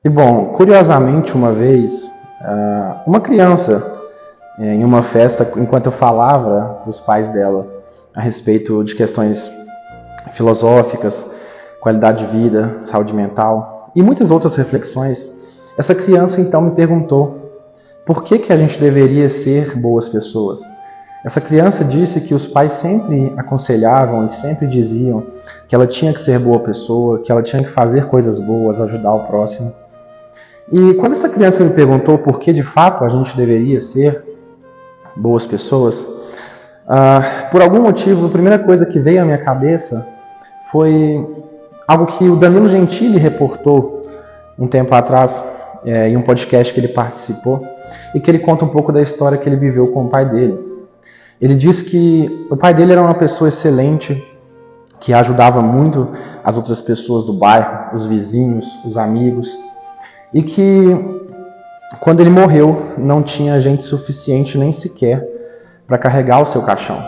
E bom, curiosamente, uma vez, uma criança, em uma festa, enquanto eu falava para os pais dela a respeito de questões filosóficas, qualidade de vida, saúde mental e muitas outras reflexões, essa criança então me perguntou por que a gente deveria ser boas pessoas. Essa criança disse que os pais sempre aconselhavam e sempre diziam que ela tinha que ser boa pessoa, que ela tinha que fazer coisas boas, ajudar o próximo. E quando essa criança me perguntou por que de fato a gente deveria ser boas pessoas, por algum motivo, a primeira coisa que veio à minha cabeça foi algo que o Danilo Gentili reportou um tempo atrás, em um podcast que ele participou, e que ele conta um pouco da história que ele viveu com o pai dele. Ele diz que o pai dele era uma pessoa excelente, que ajudava muito as outras pessoas do bairro, os vizinhos, os amigos, e que quando ele morreu não tinha gente suficiente nem sequer para carregar o seu caixão.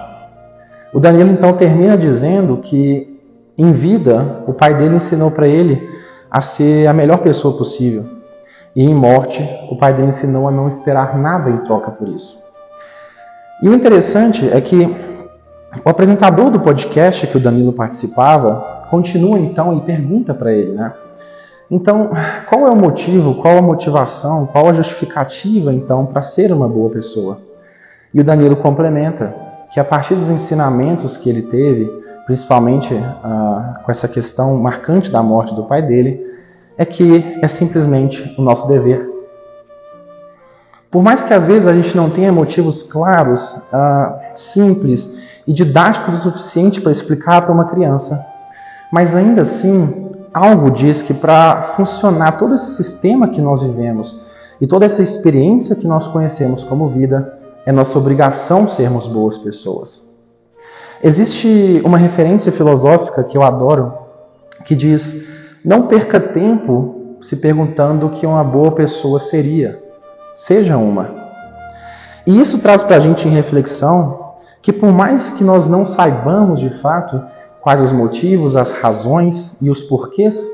O Danilo então termina dizendo que em vida o pai dele ensinou para ele a ser a melhor pessoa possível, e em morte o pai dele ensinou a não esperar nada em troca por isso. E o interessante é que o apresentador do podcast que o Danilo participava continua então e pergunta para ele, né? Então, qual é o motivo, qual a motivação, qual a justificativa então para ser uma boa pessoa? E o Danilo complementa que a partir dos ensinamentos que ele teve, principalmente com essa questão marcante da morte do pai dele, é que é simplesmente o nosso dever. Por mais que às vezes a gente não tenha motivos claros, simples e didáticos o suficiente para explicar para uma criança, mas ainda assim, algo diz que para funcionar todo esse sistema que nós vivemos e toda essa experiência que nós conhecemos como vida, é nossa obrigação sermos boas pessoas. Existe uma referência filosófica que eu adoro, que diz: não perca tempo se perguntando o que uma boa pessoa seria. Seja uma. E isso traz para a gente em reflexão que por mais que nós não saibamos de fato quais os motivos, as razões e os porquês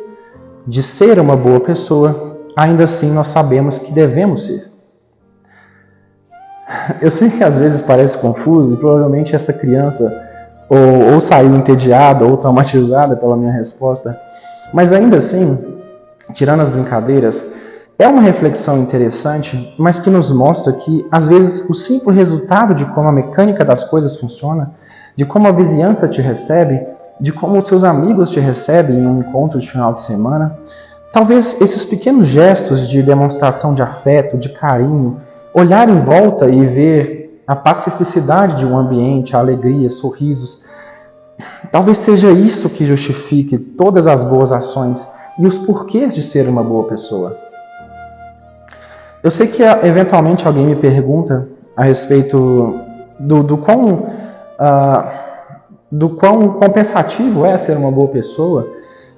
de ser uma boa pessoa, ainda assim nós sabemos que devemos ser. Eu sei que às vezes parece confuso e provavelmente essa criança ou saiu entediada ou traumatizada pela minha resposta, mas ainda assim, tirando as brincadeiras, é uma reflexão interessante, mas que nos mostra que, às vezes, o simples resultado de como a mecânica das coisas funciona, de como a vizinhança te recebe, de como os seus amigos te recebem em um encontro de final de semana, talvez esses pequenos gestos de demonstração de afeto, de carinho, olhar em volta e ver a pacificidade de um ambiente, a alegria, sorrisos, talvez seja isso que justifique todas as boas ações e os porquês de ser uma boa pessoa. Eu sei que eventualmente alguém me pergunta a respeito do quão compensativo é ser uma boa pessoa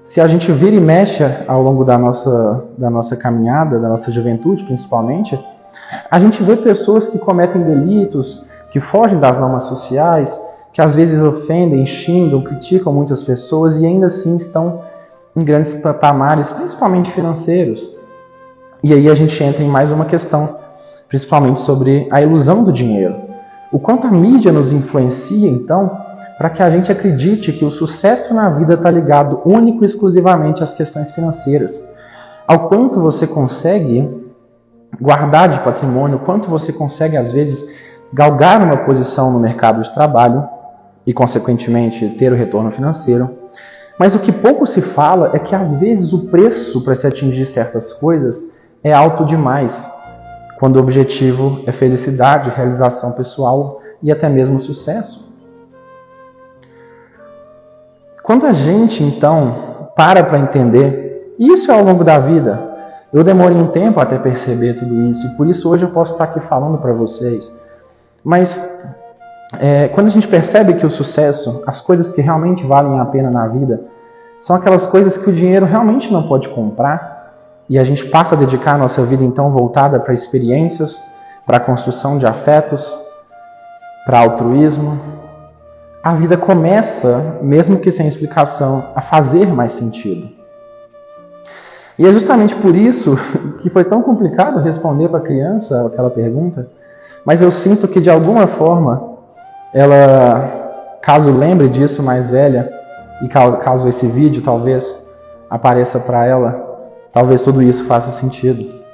se a gente vira e mexe ao longo da nossa caminhada, da nossa juventude principalmente, a gente vê pessoas que cometem delitos, que fogem das normas sociais, que às vezes ofendem, xingam, criticam muitas pessoas e ainda assim estão em grandes patamares, principalmente financeiros. E aí a gente entra em mais uma questão, principalmente sobre a ilusão do dinheiro. O quanto a mídia nos influencia, então, para que a gente acredite que o sucesso na vida está ligado único e exclusivamente às questões financeiras. Ao quanto você consegue guardar de patrimônio, quanto você consegue, às vezes, galgar uma posição no mercado de trabalho e, consequentemente, ter o retorno financeiro. Mas o que pouco se fala é que, às vezes, o preço para se atingir certas coisas é alto demais, quando o objetivo é felicidade, realização pessoal e até mesmo sucesso. Quando a gente, então, para entender, e isso é ao longo da vida, eu demorei um tempo até perceber tudo isso, e por isso hoje eu posso estar aqui falando para vocês, mas quando a gente percebe que o sucesso, as coisas que realmente valem a pena na vida, são aquelas coisas que o dinheiro realmente não pode comprar, e a gente passa a dedicar a nossa vida então voltada para experiências, para a construção de afetos, para altruísmo, a vida começa, mesmo que sem explicação, a fazer mais sentido. E é justamente por isso que foi tão complicado responder para a criança aquela pergunta, mas eu sinto que de alguma forma ela, caso lembre disso mais velha, e caso esse vídeo talvez apareça para ela, talvez tudo isso faça sentido.